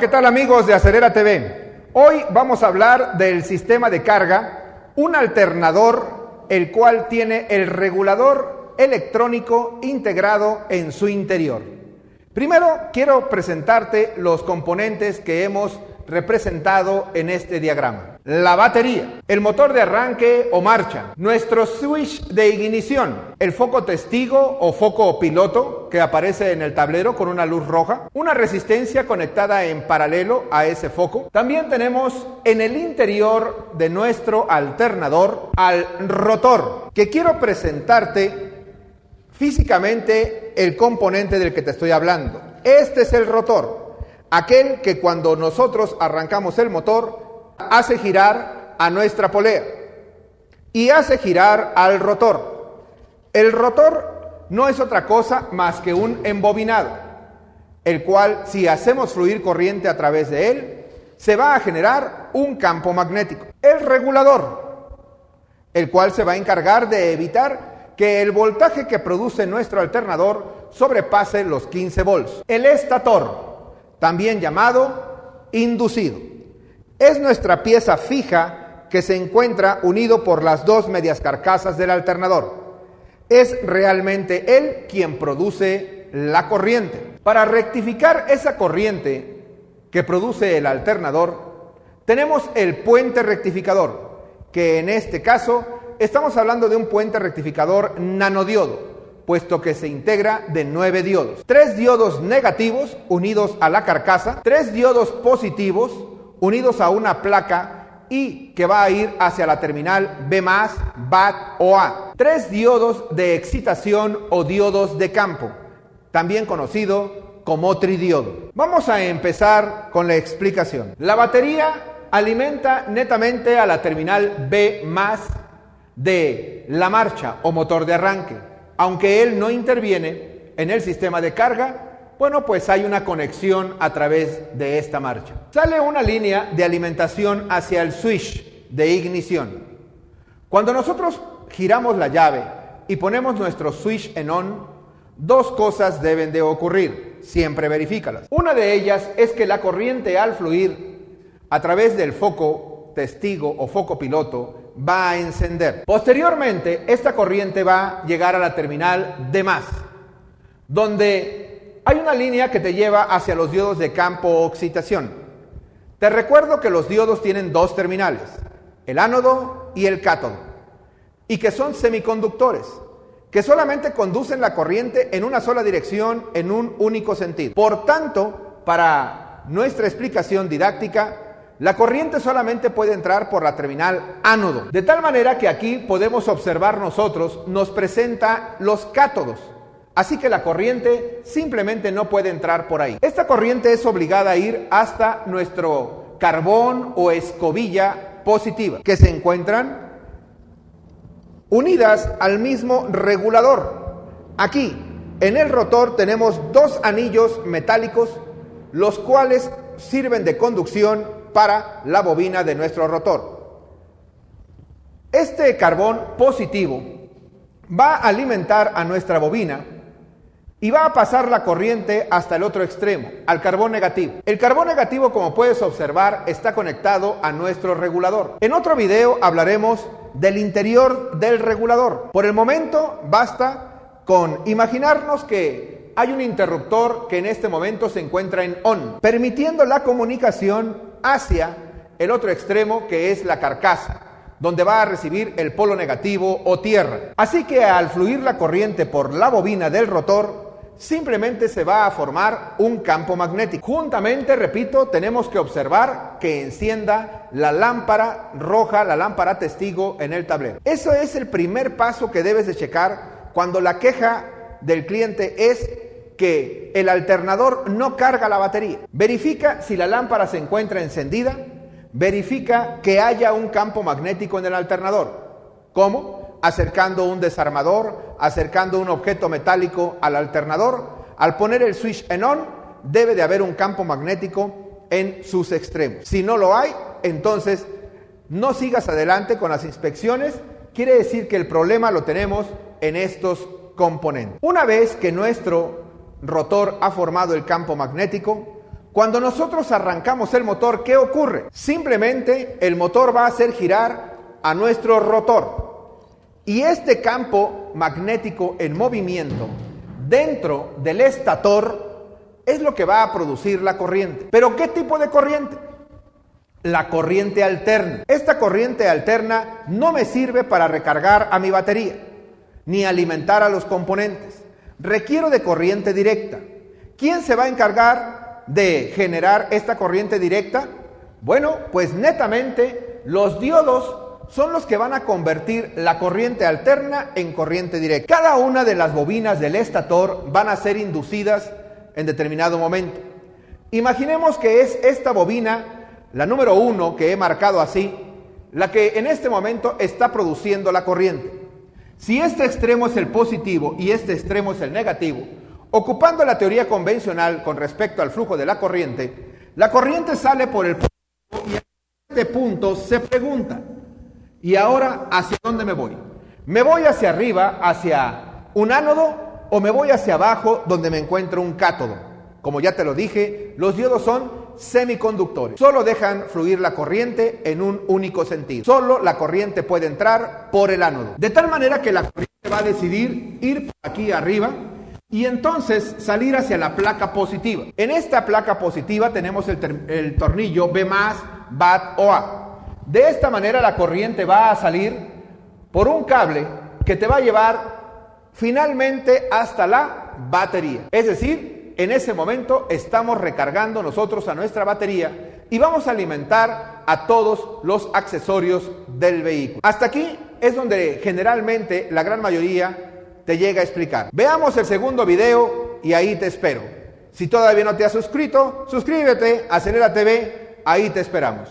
¿qué tal amigos de Acelera TV? Hoy vamos a hablar del sistema de carga, un alternador el cual tiene el regulador electrónico integrado en su interior. Primero quiero presentarte los componentes que hemos representado en este diagrama. La batería, el motor de arranque o marcha, nuestro switch de ignición, el foco testigo o foco piloto que aparece en el tablero con una luz roja, una resistencia conectada en paralelo a ese foco. También tenemos en el interior de nuestro alternador al rotor, que quiero presentarte físicamente el componente del que te estoy hablando. Este es el rotor, aquel que cuando nosotros arrancamos el motor hace girar a nuestra polea y hace girar al rotor. El rotor no es otra cosa más que un embobinado, el cual si hacemos fluir corriente a través de él, se va a generar un campo magnético. El regulador, el cual se va a encargar de evitar que el voltaje que produce nuestro alternador sobrepase los 15 volts. El estator, también llamado inducido, es nuestra pieza fija que se encuentra unido por las dos medias carcasas del alternador. Es realmente él quien produce la corriente. Para rectificar esa corriente que produce el alternador, tenemos el puente rectificador, que en este caso estamos hablando de un puente rectificador nanodiodo, puesto que se integra de 9 diodos. 3 diodos negativos unidos a la carcasa, 3 diodos positivos unidos a una placa y que va a ir hacia la terminal B+, BAT o A. 3 diodos de excitación o diodos de campo, también conocido como tridiodo. Vamos a empezar con la explicación. La batería alimenta netamente a la terminal B+ de la marcha o motor de arranque. Aunque él no interviene en el sistema de carga, bueno, pues hay una conexión a través de esta marcha. Sale una línea de alimentación hacia el switch de ignición. Cuando nosotros giramos la llave y ponemos nuestro switch en on, dos cosas deben de ocurrir, siempre verifícalas. Una de ellas es que la corriente al fluir a través del foco testigo o foco piloto va a encender. Posteriormente, esta corriente va a llegar a la terminal D+, donde hay una línea que te lleva hacia los diodos de campo o excitación. Te recuerdo que los diodos tienen dos terminales, el ánodo y el cátodo, y que son semiconductores, que solamente conducen la corriente en una sola dirección, en un único sentido. Por tanto, para nuestra explicación didáctica, la corriente solamente puede entrar por la terminal ánodo. De tal manera que aquí podemos observar nosotros, nos presenta los cátodos. Así que la corriente simplemente no puede entrar por ahí. Esta corriente es obligada a ir hasta nuestro carbón o escobilla positiva, que se encuentran unidas al mismo regulador. Aquí, en el rotor, tenemos dos anillos metálicos, los cuales sirven de conducción para la bobina de nuestro rotor. Este carbón positivo va a alimentar a nuestra bobina y va a pasar la corriente hasta el otro extremo, al carbón negativo. El carbón negativo, como puedes observar, está conectado a nuestro regulador. En otro video hablaremos del interior del regulador. Por el momento basta con imaginarnos que hay un interruptor que en este momento se encuentra en on, permitiendo la comunicación hacia el otro extremo, que es la carcasa, donde va a recibir el polo negativo o tierra. Así que al fluir la corriente por la bobina del rotor, simplemente se va a formar un campo magnético. Juntamente, repito, tenemos que observar que encienda la lámpara roja, la lámpara testigo en el tablero. Eso es el primer paso que debes de checar cuando la queja del cliente es que el alternador no carga la batería. Verifica si la lámpara se encuentra encendida, verifica que haya un campo magnético en el alternador. ¿Cómo? Acercando un desarmador, acercando un objeto metálico al alternador. Al poner el switch en on, debe de haber un campo magnético en sus extremos. Si no lo hay, entonces no sigas adelante con las inspecciones. Quiere decir que el problema lo tenemos en estos componentes. Una vez que nuestro rotor ha formado el campo magnético, Cuando nosotros arrancamos el motor, ¿qué ocurre? Simplemente el motor va a hacer girar a nuestro rotor. Y este campo magnético en movimiento dentro del estator es lo que va a producir la corriente. ¿Pero qué tipo de corriente? La corriente alterna. Esta corriente alterna no me sirve para recargar a mi batería, ni alimentar a los componentes. Requiero de corriente directa. ¿Quién se va a encargar de generar esta corriente directa? Bueno, pues netamente los diodos son los que van a convertir la corriente alterna en corriente directa. Cada una de las bobinas del estator van a ser inducidas en determinado momento. Imaginemos que es esta bobina, la número 1 que he marcado así, la que en este momento está produciendo la corriente. Si este extremo es el positivo y este extremo es el negativo, ocupando la teoría convencional con respecto al flujo de la corriente sale por el positivo y en este punto se pregunta, ¿y ahora hacia dónde me voy? ¿Me voy hacia arriba, hacia un ánodo, o me voy hacia abajo donde me encuentro un cátodo? Como ya te lo dije, los diodos son semiconductores. Solo dejan fluir la corriente en un único sentido. Solo la corriente puede entrar por el ánodo. De tal manera que la corriente va a decidir ir por aquí arriba y entonces salir hacia la placa positiva. En esta placa positiva tenemos el tornillo B+, BAT o A. De esta manera la corriente va a salir por un cable que te va a llevar finalmente hasta la batería. Es decir, en ese momento estamos recargando nosotros a nuestra batería y vamos a alimentar a todos los accesorios del vehículo. Hasta aquí es donde generalmente la gran mayoría te llega a explicar. Veamos el segundo video y ahí te espero. Si todavía no te has suscrito, suscríbete, Acelera TV, ahí te esperamos.